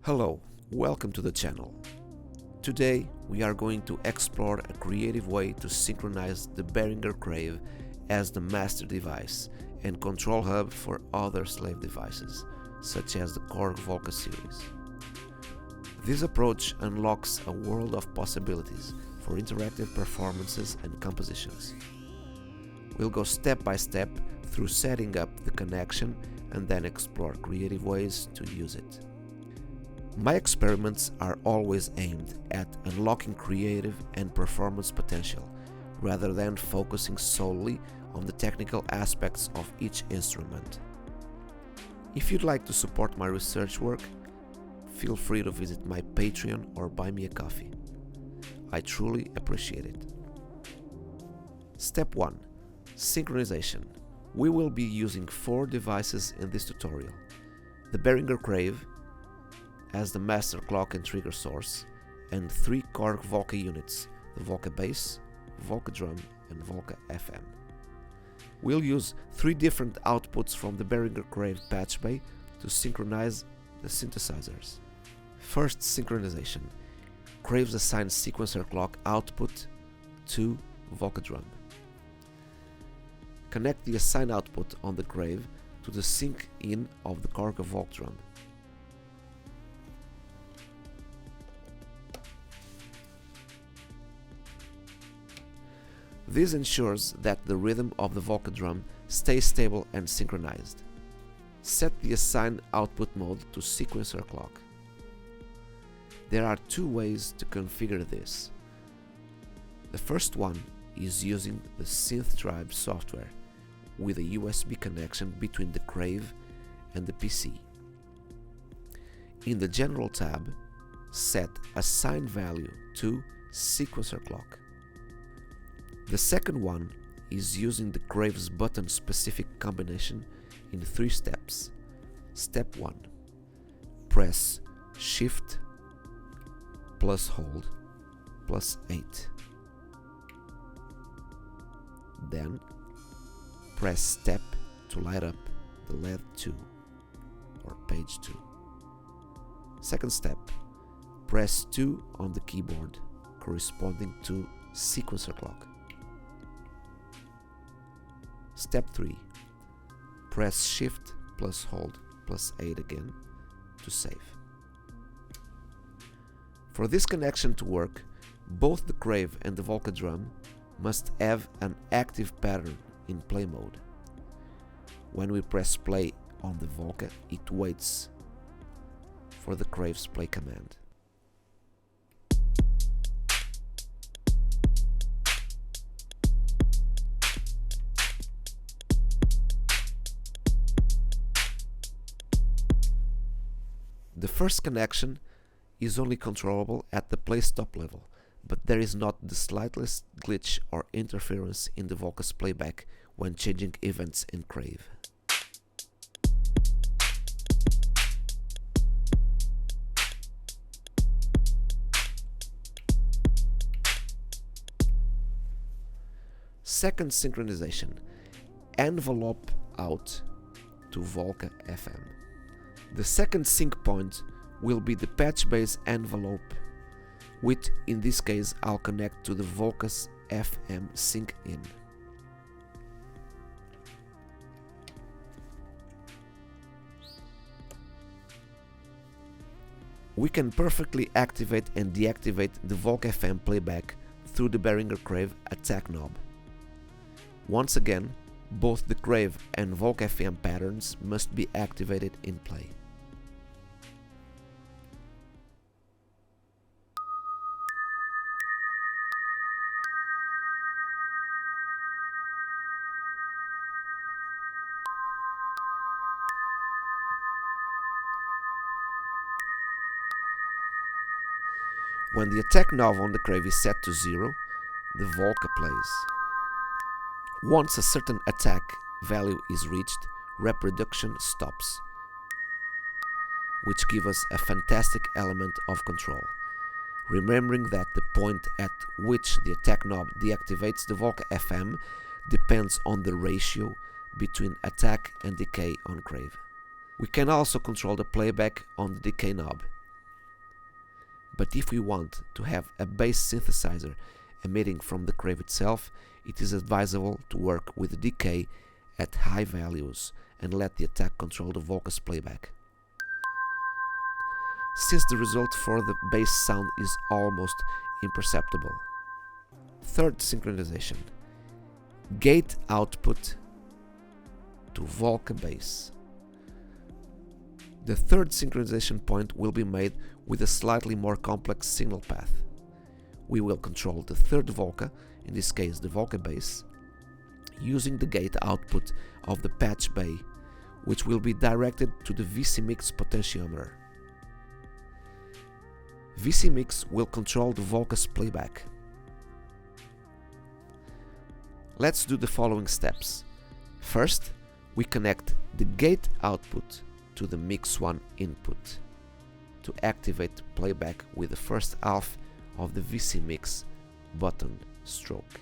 Hello, welcome to the channel. Today we are going to explore a creative way to synchronize the Behringer Crave as the master device and control hub for other slave devices, such as the Korg Volca series. This approach unlocks a world of possibilities for interactive performances and compositions. We'll go step by step through setting up the connection and then explore creative ways to use it. My experiments are always aimed at unlocking creative and performance potential, rather than focusing solely on the technical aspects of each instrument. If you'd like to support my research work, feel free to visit my Patreon or buy me a coffee. I truly appreciate it. Step 1. Synchronization. We will be using 4 devices in this tutorial. The Behringer Crave as the master clock and trigger source, and 3 Korg Volca units, the Volca Bass, Volca Drum and Volca FM. We'll use 3 different outputs from the Behringer Crave patch bay to synchronize the synthesizers. First synchronization. Crave's assigned sequencer clock output to Volca Drum. Connect the assigned output on the Crave to the sync in of the Korg Volca Drum. This ensures that the rhythm of the Volca drum stays stable and synchronized. Set the assigned output mode to sequencer clock. There are 2 ways to configure this. The first one is using the Synth drive software with a USB connection between the Crave and the PC. In the General tab, set Assign Value to Sequencer Clock. The second one is using the Crave's button-specific combination in 3 steps. Step 1. Press Shift plus Hold plus 8. Then press Step to light up the LED 2 or page 2. Second step. Press 2 on the keyboard corresponding to sequencer clock. Step 3. Press Shift plus Hold plus 8 again to save. For this connection to work, both the Crave and the Volca drum must have an active pattern in play mode. When we press play on the Volca, it waits for the Crave's play command. The first connection is only controllable at the play stop level, but there is not the slightest glitch or interference in the Volca's playback when changing events in Crave. Second synchronization. Envelope out to Volca FM. The second sync point will be the patch base envelope, which in this case I'll connect to the Volca's FM sync in. We can perfectly activate and deactivate the Volca FM playback through the Behringer Crave attack knob. Once again, both the Crave and Volca FM patterns must be activated in play. When the attack knob on the Crave is set to 0, the Volca plays. Once a certain attack value is reached, reproduction stops, which gives us a fantastic element of control. Remembering that the point at which the attack knob deactivates the Volca FM depends on the ratio between attack and decay on Crave. We can also control the playback on the decay knob. But if we want to have a bass synthesizer emitting from the Crave itself, it is advisable to work with decay at high values and let the attack control the Volca's playback, since the result for the bass sound is almost imperceptible. Third synchronization: gate output to Volca bass. The third synchronization point will be made with a slightly more complex signal path. We will control the third Volca, in this case the Volca bass, using the gate output of the patch bay, which will be directed to the VC Mix potentiometer. VC Mix will control the Volca's playback. Let's do the following steps. First, we connect the gate output to the Mix 1 input to activate playback with the first half of the VC Mix button stroke.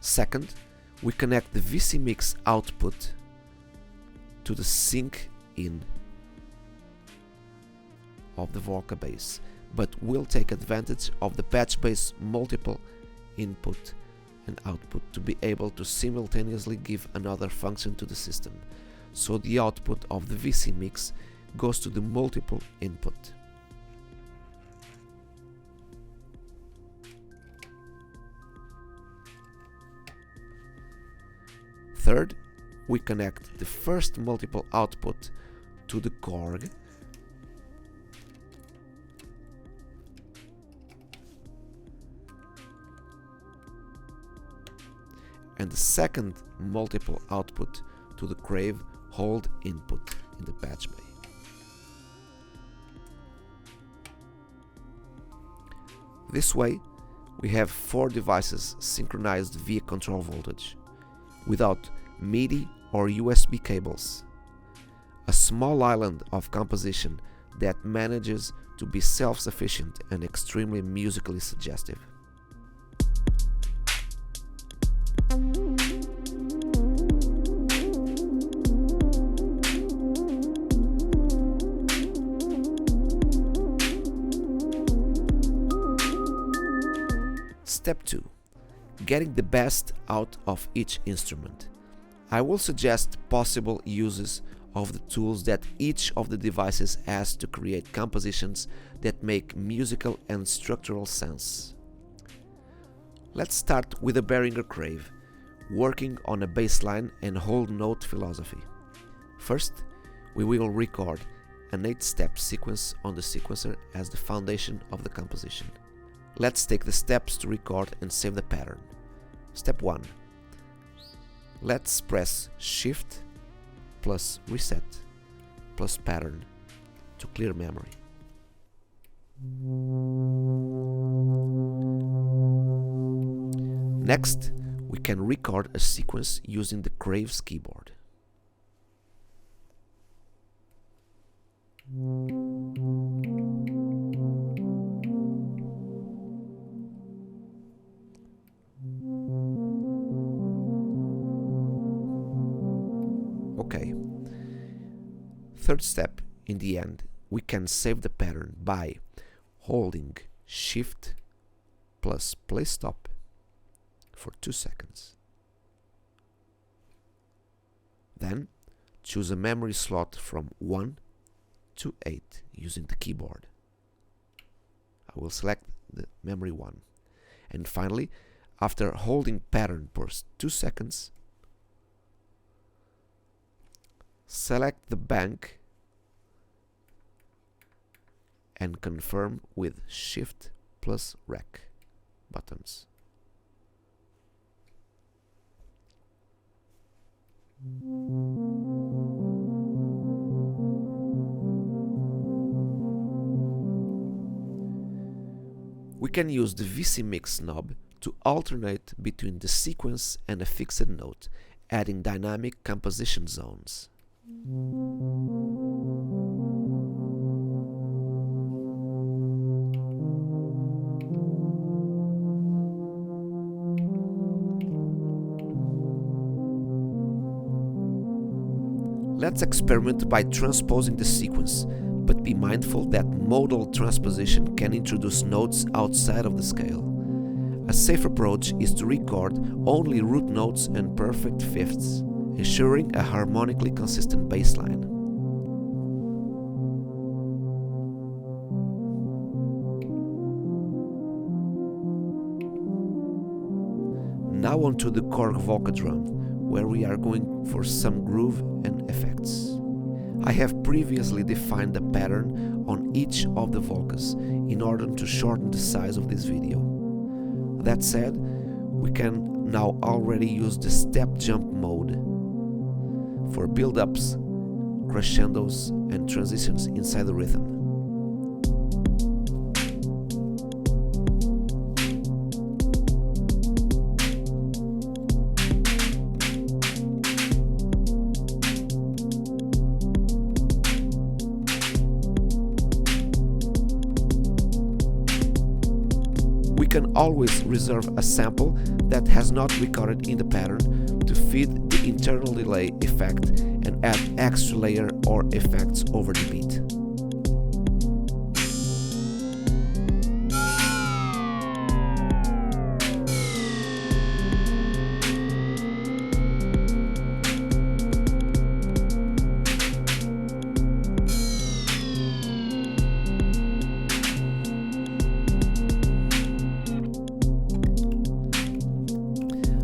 Second, we connect the VC Mix output to the sync in of the Volca bass, but will take advantage of the patch bass multiple input and output to be able to simultaneously give another function to the system, so the output of the VC Mix goes to the multiple input. Third, we connect the first multiple output to the Korg and the second multiple output to the Crave hold input in the patch bay. This way, we have 4 devices synchronized via control voltage, without MIDI or USB cables. A small island of composition that manages to be self-sufficient and extremely musically suggestive. Step 2. Getting the best out of each instrument. I will suggest possible uses of the tools that each of the devices has to create compositions that make musical and structural sense. Let's start with a Behringer Crave, working on a bass line and whole note philosophy. First, we will record an 8-step sequence on the sequencer as the foundation of the composition. Let's take the steps to record and save the pattern. Step 1. Let's press Shift plus Reset plus Pattern to clear memory. Next, we can record a sequence using the Crave's keyboard. Okay. Third step, in the end, we can save the pattern by holding Shift plus Play Stop for 2 seconds. Then choose a memory slot from 1 to 8 using the keyboard. I will select the memory 1. And finally, after holding pattern for 2 seconds, select the bank and confirm with Shift plus Rec buttons. We can use the VC Mix knob to alternate between the sequence and a fixed note, adding dynamic composition zones. Let's experiment by transposing the sequence, but be mindful that modal transposition can introduce notes outside of the scale. A safe approach is to record only root notes and perfect fifths, ensuring a harmonically consistent bass line. Now onto the Korg Volca drum, where we are going for some groove and effects. I have previously defined the pattern on each of the Volcas in order to shorten the size of this video. That said, we can now already use the step jump mode for build-ups, crescendos and transitions inside the rhythm. We can always reserve a sample that has not recorded in the pattern to feed the internal delay effect and add extra layer or effects over the beat.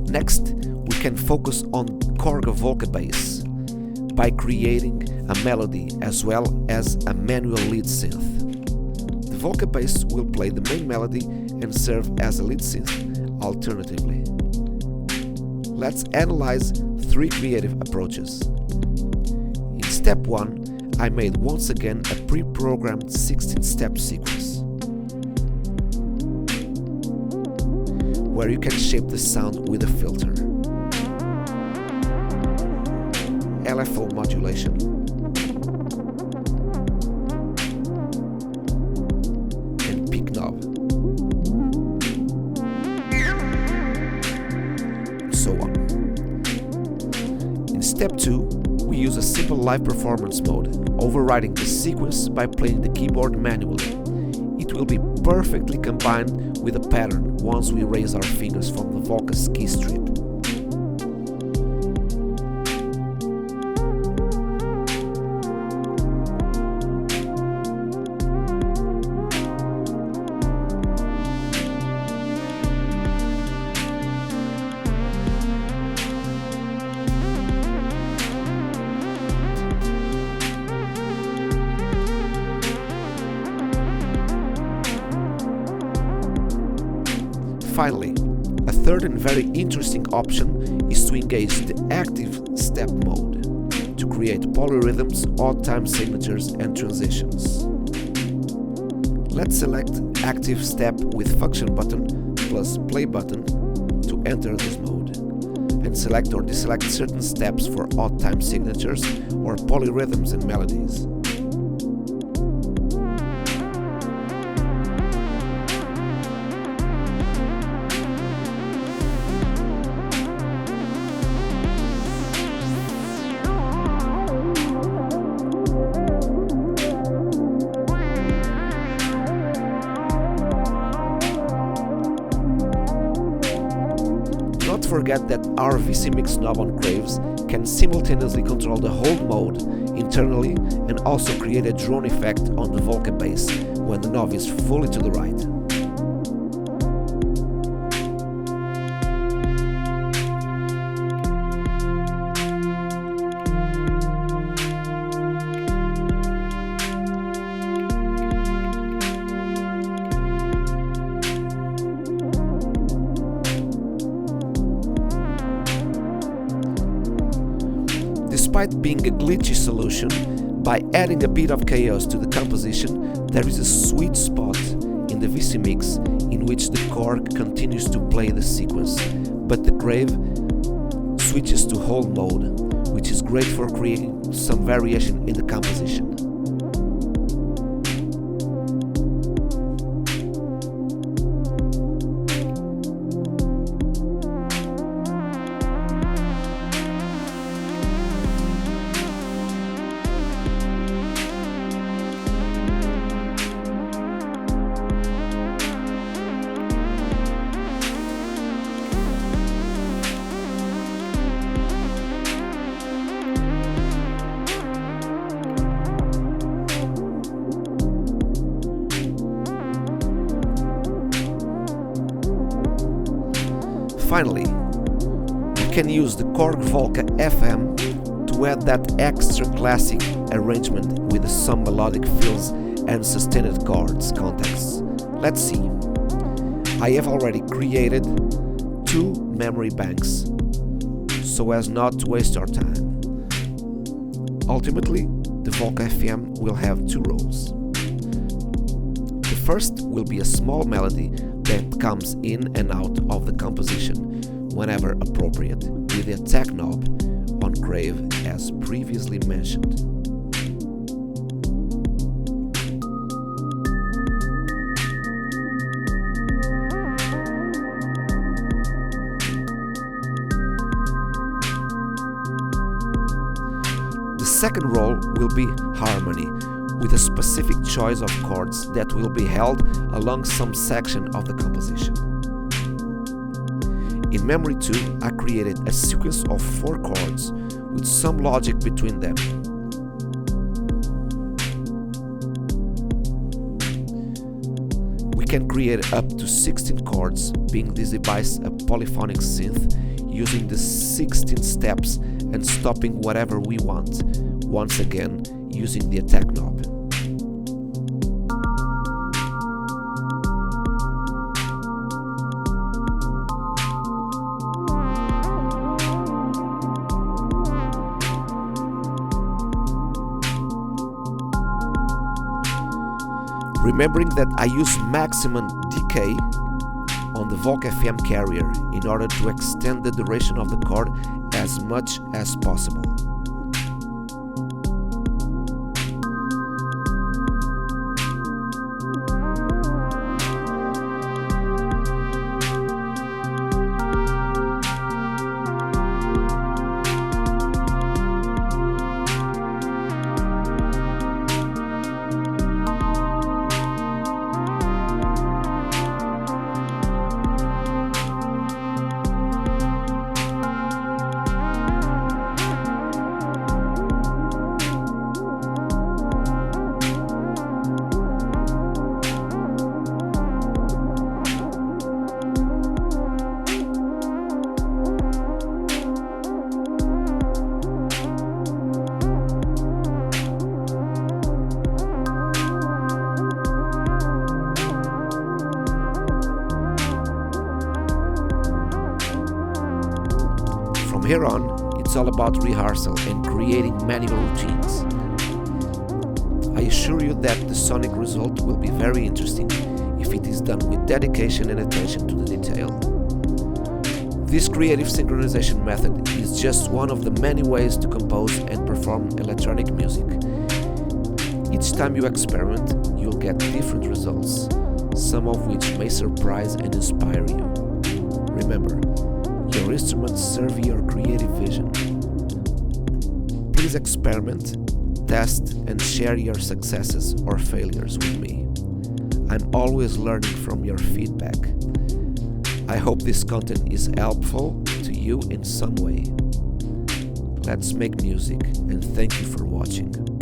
Next, we can focus on Korg Volca bass by creating a melody as well as a manual lead synth. The Volca bass will play the main melody and serve as a lead synth alternatively. Let's analyze 3 creative approaches. In step 1, I made once again a pre-programmed 16-step sequence, where you can shape the sound with a filter, LFO modulation, and peak knob, and so on. In step 2, we use a simple live performance mode, overriding the sequence by playing the keyboard manually. It will be perfectly combined with a pattern once we raise our fingers from the Volca's key strip. Finally, a third and very interesting option is to engage the active step mode to create polyrhythms, odd time signatures and transitions. Let's select active step with function button plus play button to enter this mode, and select or deselect certain steps for odd time signatures or polyrhythms and melodies. Don't forget that our VC Mix knob on Craves can simultaneously control the hold mode internally and also create a drone effect on the Volca bass when the knob is fully to the right. Despite being a glitchy solution, by adding a bit of chaos to the composition, there is a sweet spot in the VC Mix in which the Korg continues to play the sequence, but the Crave switches to hold mode, which is great for creating some variation in the composition. Finally, we can use the Korg Volca FM to add that extra classic arrangement with some melodic fills and sustained chords contexts. Let's see. I have already created 2 memory banks so as not to waste our time. Ultimately, the Volca FM will have 2 roles. The first will be a small melody that comes in and out of the composition whenever appropriate with the attack knob on Crave as previously mentioned. The second role will be harmony, with a specific choice of chords that will be held along some section of the composition. In Memory 2, I created a sequence of 4 chords with some logic between them. We can create up to 16 chords, being this device a polyphonic synth using the 16 steps and stopping whatever we want, once again using the attack knob. Remembering that I use maximum decay on the Volca FM carrier in order to extend the duration of the chord as much as possible. From here on, it's all about rehearsal and creating manual routines. I assure you that the sonic result will be very interesting if it is done with dedication and attention to the detail. This creative synchronization method is just one of the many ways to compose and perform electronic music. Each time you experiment, you'll get different results, some of which may surprise and inspire you. Remember, your instruments serve your creative vision. Please experiment, test, and share your successes or failures with me. I'm always learning from your feedback. I hope this content is helpful to you in some way. Let's make music, and thank you for watching.